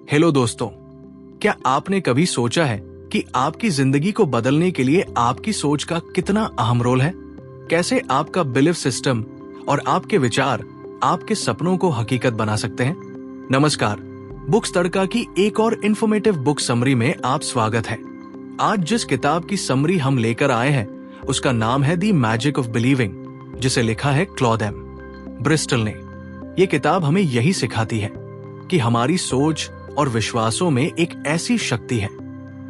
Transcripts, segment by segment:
Hello दोस्तों, क्या आपने कभी सोचा है कि आपकी जिंदगी को बदलने के लिए आपकी सोच का कितना अहम रोल है? कैसे आपका बिलीफ सिस्टम और आपके विचार आपके सपनों को हकीकत बना सकते हैं? नमस्कार, बुक्स तड़का की एक और इन्फॉर्मेटिव बुक समरी में आप स्वागत है। आज जिस किताब की समरी हम लेकर आए हैं उसका नाम है द मैजिक ऑफ बिलीविंग, जिसे लिखा है क्लॉड एम ब्रिस्टल ने। ये किताब हमें यही सिखाती है कि हमारी सोच और विश्वासों में एक ऐसी शक्ति है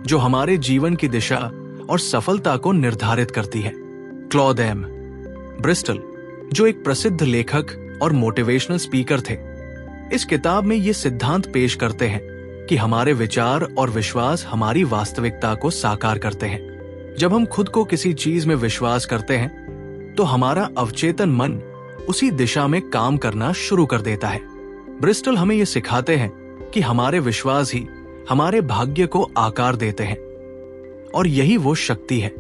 जो हमारे जीवन की दिशा और सफलता को निर्धारित करती है। क्लॉड एम ब्रिस्टल, जो एक प्रसिद्ध लेखक और मोटिवेशनल स्पीकर थे, इस किताब में ये सिद्धांत पेश करते हैं कि हमारे विचार और विश्वास हमारी वास्तविकता को साकार करते हैं। जब हम खुद को किसी चीज में विश्वास करते हैं तो हमारा अवचेतन मन उसी दिशा में काम करना शुरू कर देता है। ब्रिस्टल हमें यह सिखाते हैं कि हमारे विश्वास ही हमारे भाग्य को आकार देते हैं, और यही वो शक्ति है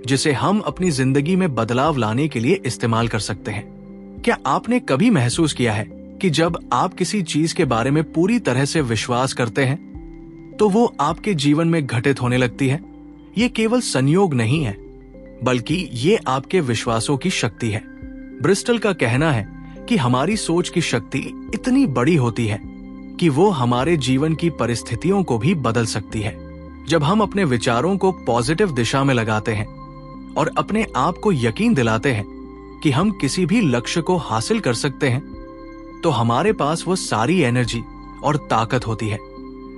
जिसे हम अपनी जिंदगी में बदलाव लाने के लिए इस्तेमाल कर सकते हैं। क्या आपने कभी महसूस किया है कि जब आप किसी चीज के बारे में पूरी तरह से विश्वास करते हैं तो वो आपके जीवन में घटित होने लगती है? ये केवल संयोग नहीं है, बल्कि ये आपके विश्वासों की शक्ति है। ब्रिस्टल का कहना है कि हमारी सोच की शक्ति इतनी बड़ी होती है कि वो हमारे जीवन की परिस्थितियों को भी बदल सकती है। जब हम अपने विचारों को पॉजिटिव दिशा में लगाते हैं और अपने आप को यकीन दिलाते हैं कि हम किसी भी लक्ष्य को हासिल कर सकते हैं, तो हमारे पास वो सारी एनर्जी और ताकत होती है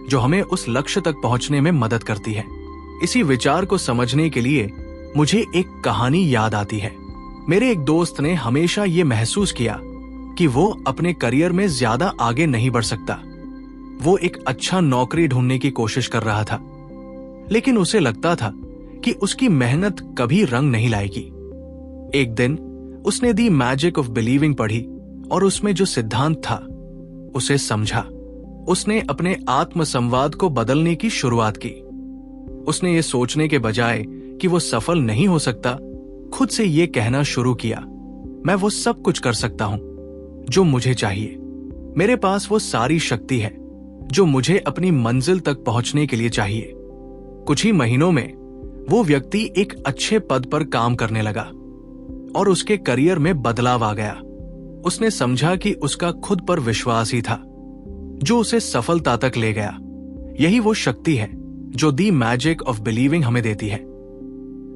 जो हमें उस लक्ष्य तक पहुंचने में मदद करती है। इसी विचार को समझने के लिए मुझे एक कहानी याद आती है। मेरे एक दोस्त ने हमेशा ये महसूस किया कि वो अपने करियर में ज्यादा आगे नहीं बढ़ सकता। वो एक अच्छा नौकरी ढूंढने की कोशिश कर रहा था, लेकिन उसे लगता था कि उसकी मेहनत कभी रंग नहीं लाएगी। एक दिन उसने द मैजिक ऑफ बिलीविंग पढ़ी और उसमें जो सिद्धांत था उसे समझा। उसने अपने आत्म संवाद को बदलने की शुरुआत की। उसने ये सोचने के बजाय कि वो सफल नहीं हो सकता, खुद से ये कहना शुरू किया, मैं वो सब कुछ कर सकता हूं जो मुझे चाहिए। मेरे पास वो सारी शक्ति है जो मुझे अपनी मंजिल तक पहुंचने के लिए चाहिए। कुछ ही महीनों में वो व्यक्ति एक अच्छे पद पर काम करने लगा और उसके करियर में बदलाव आ गया। उसने समझा कि उसका खुद पर विश्वास ही था जो उसे सफलता तक ले गया। यही वो शक्ति है जो द मैजिक ऑफ बिलीविंग हमें देती है।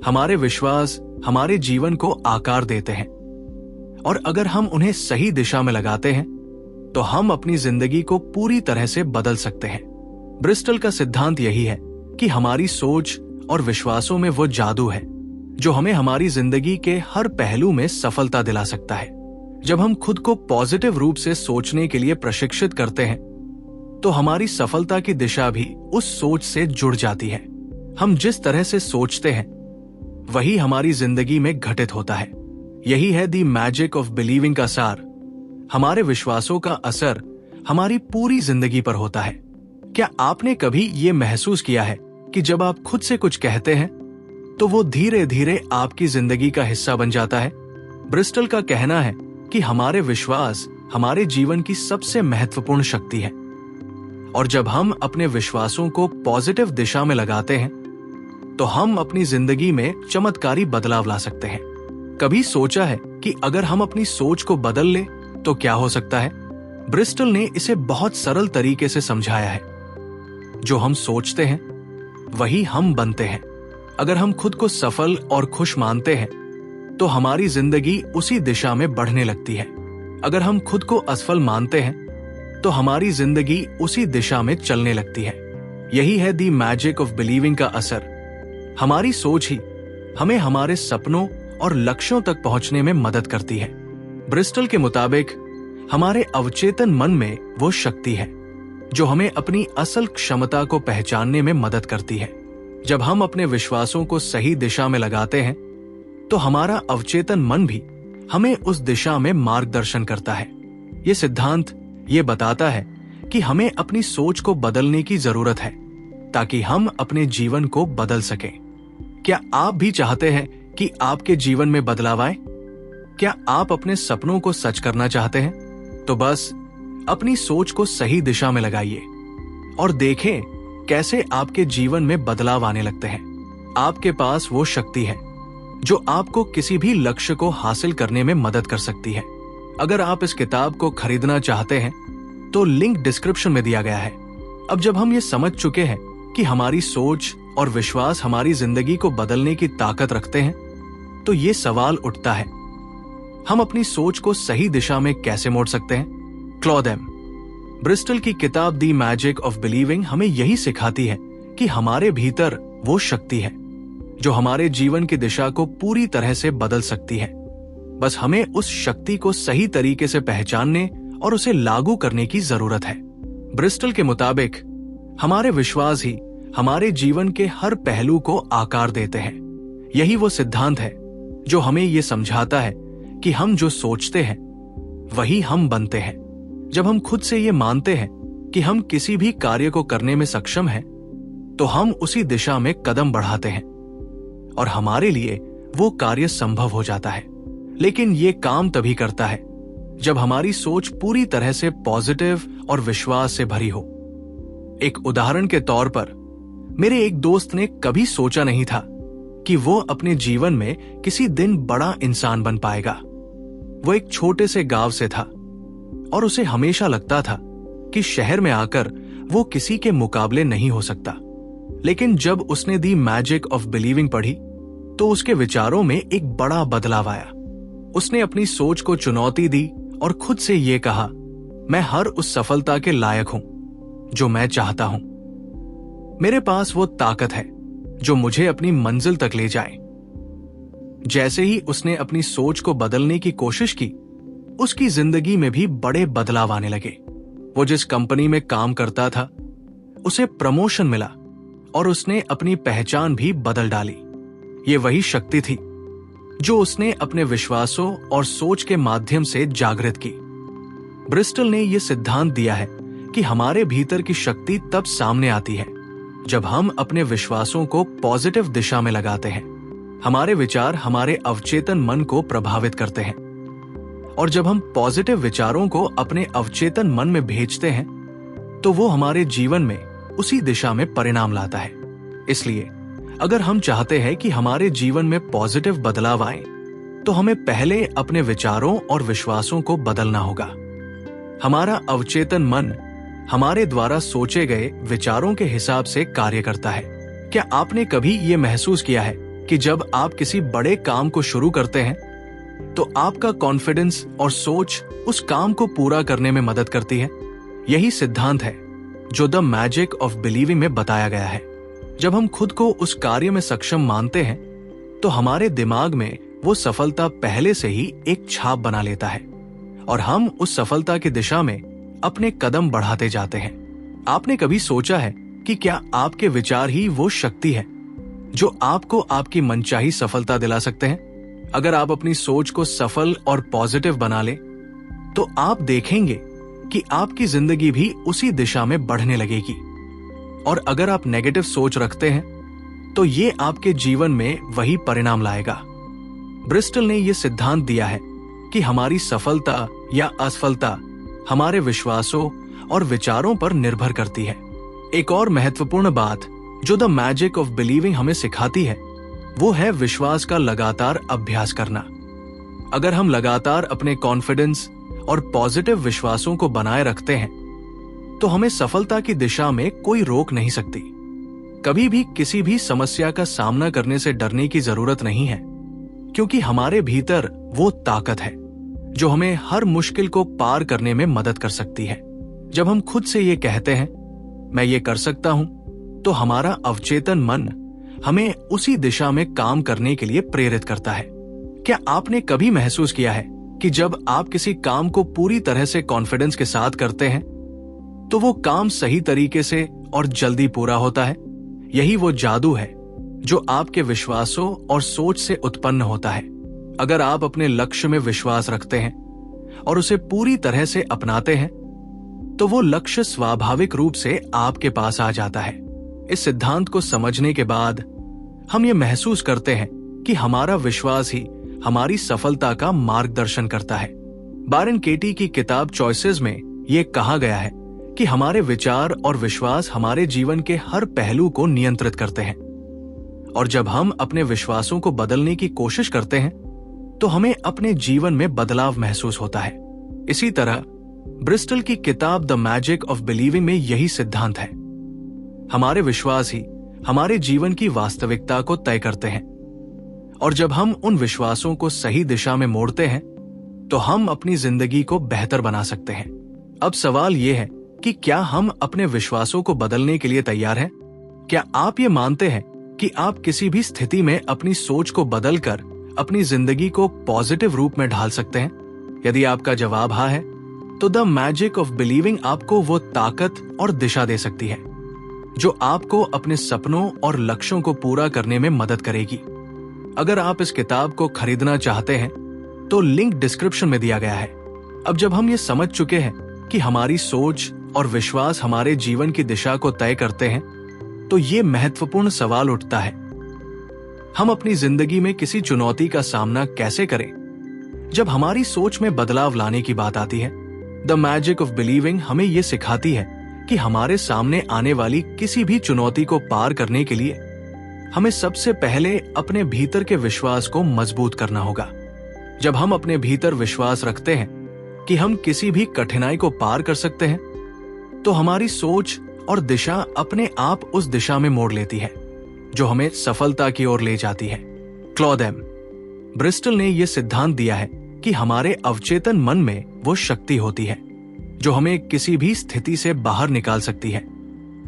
हमारे विश्वास हमारे जीवन को आकार देते हैं, और अगर हम उन्हें सही दिशा में लगाते हैं तो हम अपनी जिंदगी को पूरी तरह से बदल सकते हैं। ब्रिस्टल का सिद्धांत यही है कि हमारी सोच और विश्वासों में वो जादू है जो हमें हमारी जिंदगी के हर पहलू में सफलता दिला सकता है। जब हम खुद को पॉजिटिव रूप से सोचने के लिए प्रशिक्षित करते हैं तो हमारी सफलता की दिशा भी उस सोच से जुड़ जाती है। हम जिस तरह से सोचते हैं वही हमारी जिंदगी में घटित होता है। यही है द मैजिक ऑफ बिलीविंग का सार। हमारे विश्वासों का असर हमारी पूरी जिंदगी पर होता है। क्या आपने कभी ये महसूस किया है कि जब आप खुद से कुछ कहते हैं तो वो धीरे धीरे आपकी जिंदगी का हिस्सा बन जाता है? ब्रिस्टल का कहना है कि हमारे विश्वास हमारे जीवन की सबसे महत्वपूर्ण शक्ति है, और जब हम अपने विश्वासों को पॉजिटिव दिशा में लगाते हैं तो हम अपनी जिंदगी में चमत्कारी बदलाव ला सकते हैं। कभी सोचा है कि अगर हम अपनी सोच को बदल ले तो क्या हो सकता है? ब्रिस्टल ने इसे बहुत सरल तरीके से समझाया है। जो हम सोचते हैं वही हम बनते हैं। अगर हम खुद को सफल और खुश मानते हैं तो हमारी जिंदगी उसी दिशा में बढ़ने लगती है। अगर हम खुद को असफल मानते हैं तो हमारी जिंदगी उसी दिशा में चलने लगती है। यही है द मैजिक ऑफ बिलीविंग का असर। हमारी सोच ही हमें हमारे सपनों और लक्ष्यों तक पहुंचने में मदद करती है। ब्रिस्टल के मुताबिक हमारे अवचेतन मन में वो शक्ति है जो हमें अपनी असल क्षमता को पहचानने में मदद करती है। जब हम अपने विश्वासों को सही दिशा में लगाते हैं तो हमारा अवचेतन मन भी हमें उस दिशा में मार्गदर्शन करता है। ये सिद्धांत ये बताता है कि हमें अपनी सोच को बदलने की जरूरत है ताकि हम अपने जीवन को बदल सकें। क्या आप भी चाहते हैं कि आपके जीवन में बदलाव आए? क्या आप अपने सपनों को सच करना चाहते हैं? तो बस अपनी सोच को सही दिशा में लगाइए। और देखें कैसे आपके जीवन में बदलाव आने लगते हैं। आपके पास वो शक्ति है जो आपको किसी भी लक्ष्य को हासिल करने में मदद कर सकती है। अगर आप इस किताब को खरीदना चाहते हैं तो लिंक डिस्क्रिप्शन में दिया गया है। अब जब हम ये समझ चुके हैं कि हमारी सोच और विश्वास हमारी जिंदगी को बदलने की ताकत रखते हैं, तो ये सवाल उठता है, हम अपनी सोच को सही दिशा में कैसे मोड़ सकते हैं? क्लॉद एम ब्रिस्टल की किताब द मैजिक ऑफ बिलीविंग हमें यही सिखाती है कि हमारे भीतर वो शक्ति है जो हमारे जीवन की दिशा को पूरी तरह से बदल सकती है। बस हमें उस शक्ति को सही तरीके से पहचानने और उसे लागू करने की जरूरत है। ब्रिस्टल के मुताबिक हमारे विश्वास ही हमारे जीवन के हर पहलू को आकार देते हैं। यही वो सिद्धांत है जो हमें ये समझाता है कि हम जो सोचते हैं वही हम बनते हैं। जब हम खुद से ये मानते हैं कि हम किसी भी कार्य को करने में सक्षम हैं, तो हम उसी दिशा में कदम बढ़ाते हैं और हमारे लिए वो कार्य संभव हो जाता है। लेकिन ये काम तभी करता है जब हमारी सोच पूरी तरह से पॉजिटिव और विश्वास से भरी हो। एक उदाहरण के तौर पर, मेरे एक दोस्त ने कभी सोचा नहीं था कि वो अपने जीवन में किसी दिन बड़ा इंसान बन पाएगा। वो एक छोटे से गांव से था और उसे हमेशा लगता था कि शहर में आकर वो किसी के मुकाबले नहीं हो सकता। लेकिन जब उसने द मैजिक ऑफ बिलीविंग पढ़ी तो उसके विचारों में एक बड़ा बदलाव आया। उसने अपनी सोच को चुनौती दी और खुद से ये कहा, मैं हर उस सफलता के लायक हूं जो मैं चाहता हूं। मेरे पास वो ताकत है जो मुझे अपनी मंजिल तक ले जाए। जैसे ही उसने अपनी सोच को बदलने की कोशिश की, उसकी जिंदगी में भी बड़े बदलाव आने लगे। वो जिस कंपनी में काम करता था, उसे प्रमोशन मिला और उसने अपनी पहचान भी बदल डाली। ये वही शक्ति थी जो उसने अपने विश्वासों और सोच के माध्यम से जागृत की। ब्रिस्टल ने यह सिद्धांत दिया है कि हमारे भीतर की शक्ति तब सामने आती है जब हम अपने विश्वासों को पॉजिटिव दिशा में लगाते हैं। हमारे विचार हमारे अवचेतन मन को प्रभावित करते हैं और जब हम पॉजिटिव विचारों को अपने अवचेतन मन में भेजते हैं तो वो हमारे जीवन में उसी दिशा में परिणाम लाता है। इसलिए अगर हम चाहते हैं कि हमारे जीवन में पॉजिटिव बदलाव आए, तो हमें पहले अपने विचारों और विश्वासों को बदलना होगा। हमारा अवचेतन मन हमारे द्वारा सोचे गए विचारों के हिसाब से कार्य करता है। क्या आपने कभी ये महसूस किया है कि जब आप किसी बड़े काम को शुरू करते हैं तो आपका कॉन्फिडेंस और सोच उस काम को पूरा करने में मदद करती है? यही सिद्धांत है जो द मैजिक ऑफ बिलीविंग में बताया गया है। जब हम खुद को उस कार्य में सक्षम मानते हैं तो हमारे दिमाग में वो सफलता पहले से ही एक छाप बना लेता है और हम उस सफलता की दिशा में अपने कदम बढ़ाते जाते हैं। आपने कभी सोचा है कि क्या आपके विचार ही वो शक्ति है जो आपको आपकी मनचाही सफलता दिला सकते हैं? अगर आप अपनी सोच को सफल और पॉजिटिव बना ले, तो आप देखेंगे कि आपकी जिंदगी भी उसी दिशा में बढ़ने लगेगी। और अगर आप नेगेटिव सोच रखते हैं तो ये आपके जीवन में वही परिणाम लाएगा। ब्रिस्टल ने यह सिद्धांत दिया है कि हमारी सफलता या असफलता हमारे विश्वासों और विचारों पर निर्भर करती है। एक और महत्वपूर्ण बात जो द मैजिक ऑफ बिलीविंग हमें सिखाती है, वो है विश्वास का लगातार अभ्यास करना। अगर हम लगातार अपने कॉन्फिडेंस और पॉजिटिव विश्वासों को बनाए रखते हैं तो हमें सफलता की दिशा में कोई रोक नहीं सकती। कभी भी किसी भी समस्या का सामना करने से डरने की जरूरत नहीं है, क्योंकि हमारे भीतर वो ताकत है जो हमें हर मुश्किल को पार करने में मदद कर सकती है। जब हम खुद से ये कहते हैं, मैं ये कर सकता हूं, तो हमारा अवचेतन मन हमें उसी दिशा में काम करने के लिए प्रेरित करता है। क्या आपने कभी महसूस किया है कि जब आप किसी काम को पूरी तरह से कॉन्फिडेंस के साथ करते हैं तो वो काम सही तरीके से और जल्दी पूरा होता है? यही वो जादू है जो आपके विश्वासों और सोच से उत्पन्न होता है। अगर आप अपने लक्ष्य में विश्वास रखते हैं और उसे पूरी तरह से अपनाते हैं तो वो लक्ष्य स्वाभाविक रूप से आपके पास आ जाता है। इस सिद्धांत को समझने के बाद हम ये महसूस करते हैं कि हमारा विश्वास ही हमारी सफलता का मार्गदर्शन करता है। बारन केटी की किताब चॉइसेस में ये कहा गया है कि हमारे विचार और विश्वास हमारे जीवन के हर पहलू को नियंत्रित करते हैं। और जब हम अपने विश्वासों को बदलने की कोशिश करते हैं तो हमें अपने जीवन में बदलाव महसूस होता है। इसी तरह ब्रिस्टल की किताब द मैजिक ऑफ बिलीविंग में यही सिद्धांत है। हमारे विश्वास ही हमारे जीवन की वास्तविकता को तय करते हैं, और जब हम उन विश्वासों को सही दिशा में मोड़ते हैं तो हम अपनी जिंदगी को बेहतर बना सकते हैं। अब सवाल यह है कि क्या हम अपने विश्वासों को बदलने के लिए तैयार हैं? क्या आप ये मानते हैं कि आप किसी भी स्थिति में अपनी सोच को बदलकर अपनी जिंदगी को पॉजिटिव रूप में ढाल सकते हैं? यदि आपका जवाब हाँ है, तो द मैजिक ऑफ बिलीविंग आपको वो ताकत और दिशा दे सकती है जो आपको अपने सपनों और लक्ष्यों को पूरा करने में मदद करेगी। अगर आप इस किताब को खरीदना चाहते हैं तो लिंक डिस्क्रिप्शन में दिया गया है। अब जब हम ये समझ चुके हैं कि हमारी सोच और विश्वास हमारे जीवन की दिशा को तय करते हैं, तो ये महत्वपूर्ण सवाल उठता है, हम अपनी जिंदगी में किसी चुनौती का सामना कैसे करें जब हमारी सोच में बदलाव लाने की बात आती है। द मैजिक ऑफ बिलीविंग हमें ये सिखाती है कि हमारे सामने आने वाली किसी भी चुनौती को पार करने के लिए हमें सबसे पहले अपने भीतर के विश्वास को मजबूत करना होगा। जब हम अपने भीतर विश्वास रखते हैं कि हम किसी भी कठिनाई को पार कर सकते हैं, तो हमारी सोच और दिशा अपने आप उस दिशा में मोड़ लेती है जो हमें सफलता की ओर ले जाती है। क्लॉड एम ब्रिस्टल ने यह सिद्धांत दिया है कि हमारे अवचेतन मन में वो शक्ति होती है जो हमें किसी भी स्थिति से बाहर निकाल सकती है,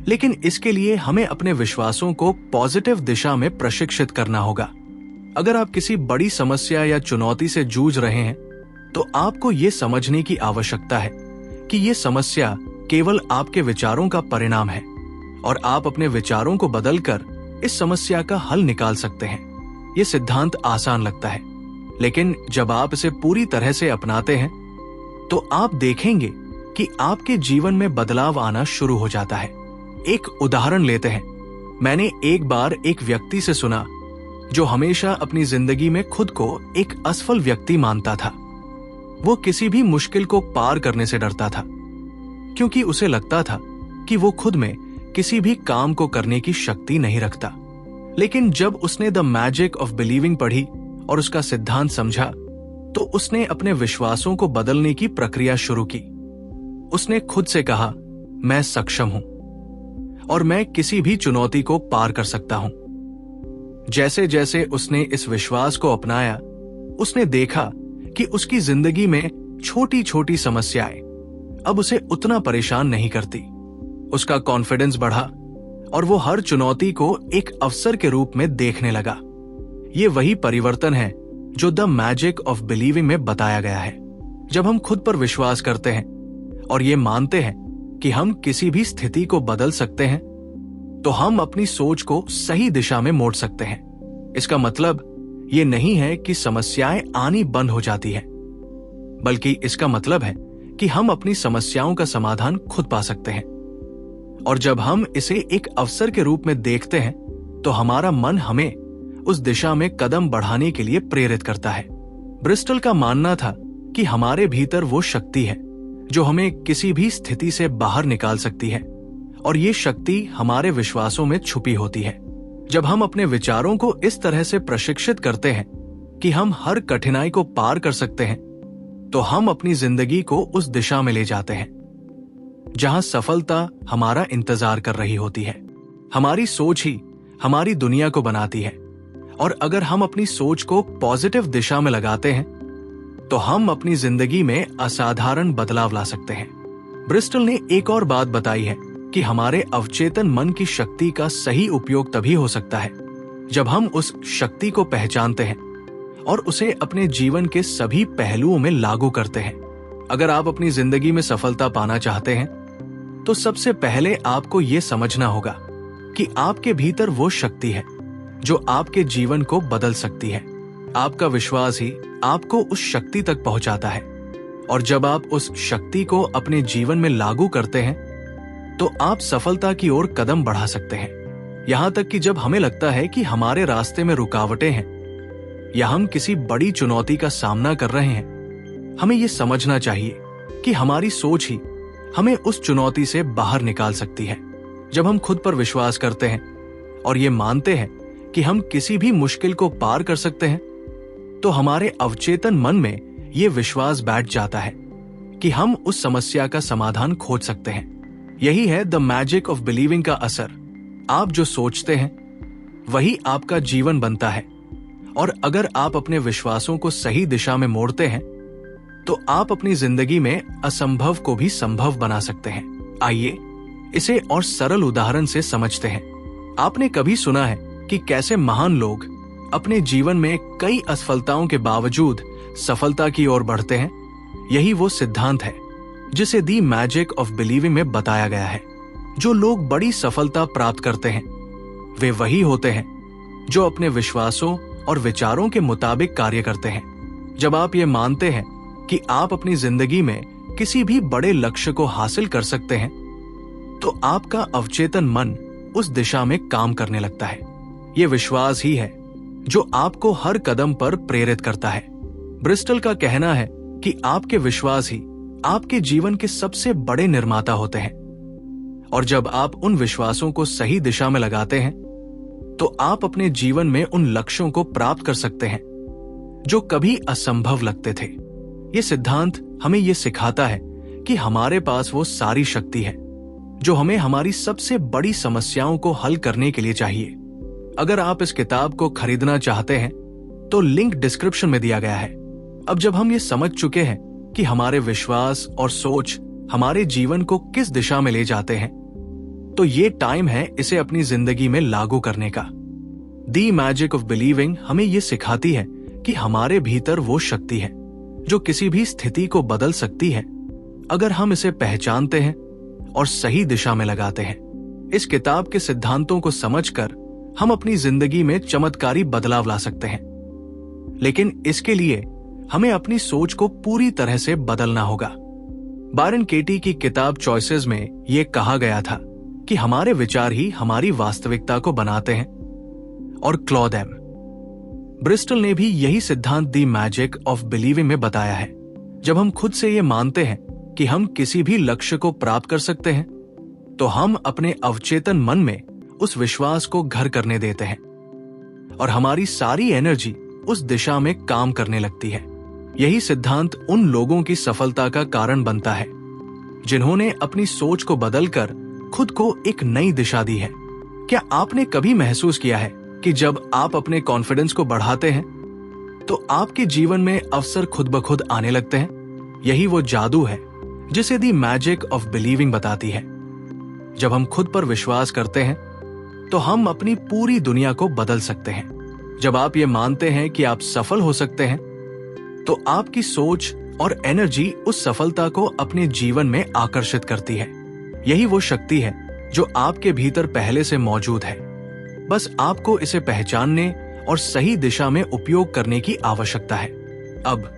लेकिन इसके लिए हमें अपने विश्वासों को पॉजिटिव दिशा में प्रशिक्षित करना होगा। अगर आप किसी बड़ी समस्या या चुनौती से जूझ रहे हैं, तो आपको ये समझने की आवश्यकता है कि ये समस्या केवल आपके विचारों का परिणाम है और आप अपने विचारों को बदलकर इस समस्या का हल निकाल सकते हैं। ये सिद्धांत आसान लगता है, लेकिन जब आप इसे पूरी तरह से अपनाते हैं तो आप देखेंगे कि आपके जीवन में बदलाव आना शुरू हो जाता है। एक उदाहरण लेते हैं। मैंने एक बार एक व्यक्ति से सुना जो हमेशा अपनी जिंदगी में खुद को एक असफल व्यक्ति मानता था। वो किसी भी मुश्किल को पार करने से डरता था क्योंकि उसे लगता था कि वो खुद में किसी भी काम को करने की शक्ति नहीं रखता। लेकिन जब उसने द मैजिक ऑफ बिलीविंग पढ़ी और उसका सिद्धांत समझा, तो उसने अपने विश्वासों को बदलने की प्रक्रिया शुरू की। उसने खुद से कहा, मैं सक्षम हूं और मैं किसी भी चुनौती को पार कर सकता हूं। जैसे जैसे उसने इस विश्वास को अपनाया, उसने देखा कि उसकी जिंदगी में छोटी छोटी समस्याएं अब उसे उतना परेशान नहीं करती। उसका कॉन्फिडेंस बढ़ा और वो हर चुनौती को एक अवसर के रूप में देखने लगा। ये वही परिवर्तन है जो द मैजिक ऑफ बिलीविंग में बताया गया है। जब हम खुद पर विश्वास करते हैं और ये मानते हैं कि हम किसी भी स्थिति को बदल सकते हैं, तो हम अपनी सोच को सही दिशा में मोड़ सकते हैं। इसका मतलब ये नहीं है कि समस्याएं आनी बंद हो जाती हैं, बल्कि इसका मतलब है कि हम अपनी समस्याओं का समाधान खुद पा सकते हैं। और जब हम इसे एक अवसर के रूप में देखते हैं, तो हमारा मन हमें उस दिशा में कदम बढ़ाने के लिए प्रेरित करता है। ब्रिस्टल का मानना था कि हमारे भीतर वो शक्ति है जो हमें किसी भी स्थिति से बाहर निकाल सकती है, और ये शक्ति हमारे विश्वासों में छुपी होती है। जब हम अपने विचारों को इस तरह से प्रशिक्षित करते हैं कि हम हर कठिनाई को पार कर सकते हैं, तो हम अपनी जिंदगी को उस दिशा में ले जाते हैं जहां सफलता हमारा इंतजार कर रही होती है। हमारी सोच ही हमारी दुनिया को बनाती है, और अगर हम अपनी सोच को पॉजिटिव दिशा में लगाते हैं, तो हम अपनी जिंदगी में असाधारण बदलाव ला सकते हैं। ब्रिस्टल ने एक और बात बताई है कि हमारे अवचेतन मन की शक्ति का सही उपयोग तभी हो सकता है जब हम उस शक्ति को पहचानते हैं और उसे अपने जीवन के सभी पहलुओं में लागू करते हैं। अगर आप अपनी जिंदगी में सफलता पाना चाहते हैं, तो सबसे पहले आपको यह समझना होगा कि आपके भीतर वो शक्ति है जो आपके जीवन को बदल सकती है। आपका विश्वास ही आपको उस शक्ति तक पहुंचाता है, और जब आप उस शक्ति को अपने जीवन में लागू करते हैं, तो आप सफलता की ओर कदम बढ़ा सकते हैं। यहां तक कि जब हमें लगता है कि हमारे रास्ते में रुकावटें हैं या हम किसी बड़ी चुनौती का सामना कर रहे हैं, हमें यह समझना चाहिए कि हमारी सोच ही हमें उस चुनौती से बाहर निकाल सकती है। जब हम खुद पर विश्वास करते हैं और ये मानते हैं कि हम किसी भी मुश्किल को पार कर सकते हैं, तो हमारे अवचेतन मन में ये विश्वास बैठ जाता है कि हम उस समस्या का समाधान खोज सकते हैं। यही है द मैजिक ऑफ बिलीविंग का असर। आप जो सोचते हैं वही आपका जीवन बनता है, और अगर आप अपने विश्वासों को सही दिशा में मोड़ते हैं तो आप अपनी जिंदगी में असंभव को भी संभव बना सकते हैं। आइए इसे और सरल उदाहरण से समझते हैं। आपने कभी सुना है कि कैसे महान लोग अपने जीवन में कई असफलताओं के बावजूद सफलता की ओर बढ़ते हैं? यही वो सिद्धांत है जिसे दी मैजिक ऑफ बिलीविंग में बताया गया है। जो लोग बड़ी सफलता प्राप्त करते हैं वे वही होते हैं जो अपने विश्वासों और विचारों के मुताबिक कार्य करते हैं। जब आप ये मानते हैं कि आप अपनी जिंदगी में किसी भी बड़े लक्ष्य को हासिल कर सकते हैं, तो आपका अवचेतन मन उस दिशा में काम करने लगता है। ये विश्वास ही है जो आपको हर कदम पर प्रेरित करता है। ब्रिस्टल का कहना है कि आपके विश्वास ही आपके जीवन के सबसे बड़े निर्माता होते हैं, और जब आप उन विश्वासों को सही दिशा में लगाते हैं तो आप अपने जीवन में उन लक्ष्यों को प्राप्त कर सकते हैं जो कभी असंभव लगते थे। ये सिद्धांत हमें ये सिखाता है कि हमारे पास वो सारी शक्ति है जो हमें हमारी सबसे बड़ी समस्याओं को हल करने के लिए चाहिए। अगर आप इस किताब को खरीदना चाहते हैं तो लिंक डिस्क्रिप्शन में दिया गया है। अब जब हम ये समझ चुके हैं कि हमारे विश्वास और सोच हमारे जीवन को किस दिशा में ले जाते हैं, तो ये टाइम है इसे अपनी जिंदगी में लागू करने का। दी मैजिक ऑफ बिलीविंग हमें ये सिखाती है कि हमारे भीतर वो शक्ति है जो किसी भी स्थिति को बदल सकती है, अगर हम इसे पहचानते हैं और सही दिशा में लगाते हैं। इस किताब के सिद्धांतों को समझकर हम अपनी जिंदगी में चमत्कारी बदलाव ला सकते हैं, लेकिन इसके लिए हमें अपनी सोच को पूरी तरह से बदलना होगा। बायरन केटी की किताब चॉइसेस में यह कहा गया था कि हमारे विचार ही हमारी वास्तविकता को बनाते हैं, और क्लॉड एम ब्रिस्टल ने भी यही सिद्धांत दी मैजिक ऑफ बिलीविंग में बताया है। जब हम खुद से ये मानते हैं कि हम किसी भी लक्ष्य को प्राप्त कर सकते हैं, तो हम अपने अवचेतन मन में उस विश्वास को घर करने देते हैं और हमारी सारी एनर्जी उस दिशा में काम करने लगती है। यही सिद्धांत उन लोगों की सफलता का कारण बनता है जिन्होंने अपनी सोच को बदलकर खुद को एक नई दिशा दी है। क्या आपने कभी महसूस किया है कि जब आप अपने कॉन्फिडेंस को बढ़ाते हैं तो आपके जीवन में अवसर खुद ब खुद आने लगते हैं? यही वो जादू है जिसे दी मैजिक ऑफ बिलीविंग बताती है। जब हम खुद पर विश्वास करते हैं तो हम अपनी पूरी दुनिया को बदल सकते हैं। जब आप ये मानते हैं कि आप सफल हो सकते हैं, तो आपकी सोच और एनर्जी उस सफलता को अपने जीवन में आकर्षित करती है। यही वो शक्ति है जो आपके भीतर पहले से मौजूद है। बस आपको इसे पहचानने और सही दिशा में उपयोग करने की आवश्यकता है। अब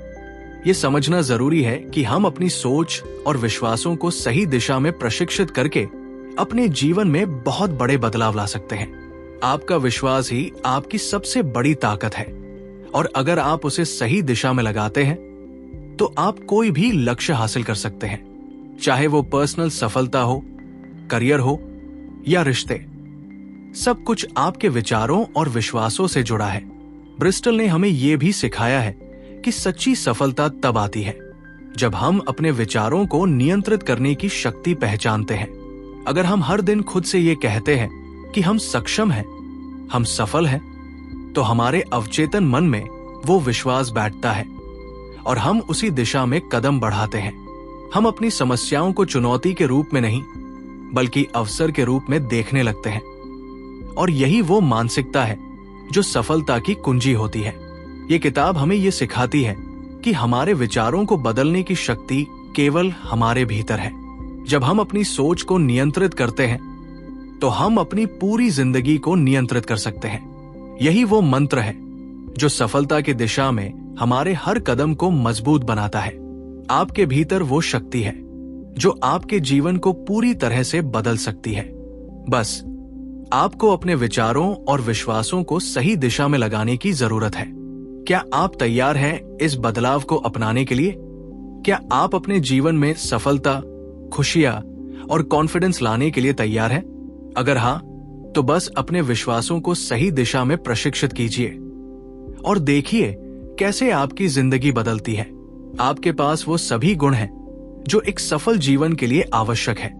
ये समझना जरूरी है कि हम अपनी सोच और विश्वासों को सही दिशा में प्रशिक्षित करके अपने जीवन में बहुत बड़े बदलाव ला सकते हैं। आपका विश्वास ही आपकी सबसे बड़ी ताकत है, और अगर आप उसे सही दिशा में लगाते हैं तो आप कोई भी लक्ष्य हासिल कर सकते हैं, चाहे वो पर्सनल सफलता हो, करियर हो या रिश्ते। सब कुछ आपके विचारों और विश्वासों से जुड़ा है। ब्रिस्टल ने हमें यह भी सिखाया है कि सच्ची सफलता तब आती है जब हम अपने विचारों को नियंत्रित करने की शक्ति पहचानते हैं। अगर हम हर दिन खुद से ये कहते हैं कि हम सक्षम हैं, हम सफल हैं, तो हमारे अवचेतन मन में वो विश्वास बैठता है और हम उसी दिशा में कदम बढ़ाते हैं। हम अपनी समस्याओं को चुनौती के रूप में नहीं बल्कि अवसर के रूप में देखने लगते हैं, और यही वो मानसिकता है जो सफलता की कुंजी होती है। ये किताब हमें ये सिखाती है कि हमारे विचारों को बदलने की शक्ति केवल हमारे भीतर है। जब हम अपनी सोच को नियंत्रित करते हैं तो हम अपनी पूरी जिंदगी को नियंत्रित कर सकते हैं। यही वो मंत्र है जो सफलता की दिशा में हमारे हर कदम को मजबूत बनाता है। आपके भीतर वो शक्ति है जो आपके जीवन को पूरी तरह से बदल सकती है। बस आपको अपने विचारों और विश्वासों को सही दिशा में लगाने की जरूरत है। क्या आप तैयार हैं इस बदलाव को अपनाने के लिए? क्या आप अपने जीवन में सफलता, खुशियां और कॉन्फिडेंस लाने के लिए तैयार है? अगर हाँ, तो बस अपने विश्वासों को सही दिशा में प्रशिक्षित कीजिए और देखिए कैसे आपकी जिंदगी बदलती है। आपके पास वो सभी गुण हैं जो एक सफल जीवन के लिए आवश्यक है।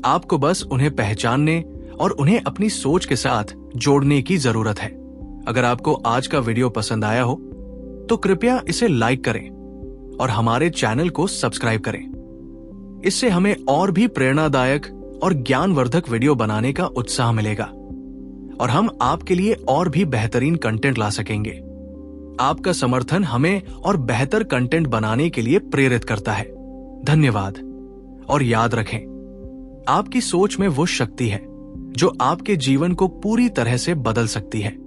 आपको बस उन्हें पहचानने और उन्हें अपनी सोच के साथ जोड़ने की जरूरत है। अगर आपको आज का वीडियो पसंद आया हो तो कृपया इसे लाइक करें और हमारे चैनल को सब्सक्राइब करें। इससे हमें और भी प्रेरणादायक और ज्ञानवर्धक वीडियो बनाने का उत्साह मिलेगा और हम आपके लिए और भी बेहतरीन कंटेंट ला सकेंगे। आपका समर्थन हमें और बेहतर कंटेंट बनाने के लिए प्रेरित करता है। धन्यवाद। और याद रखें, आपकी सोच में वो शक्ति है जो आपके जीवन को पूरी तरह से बदल सकती है।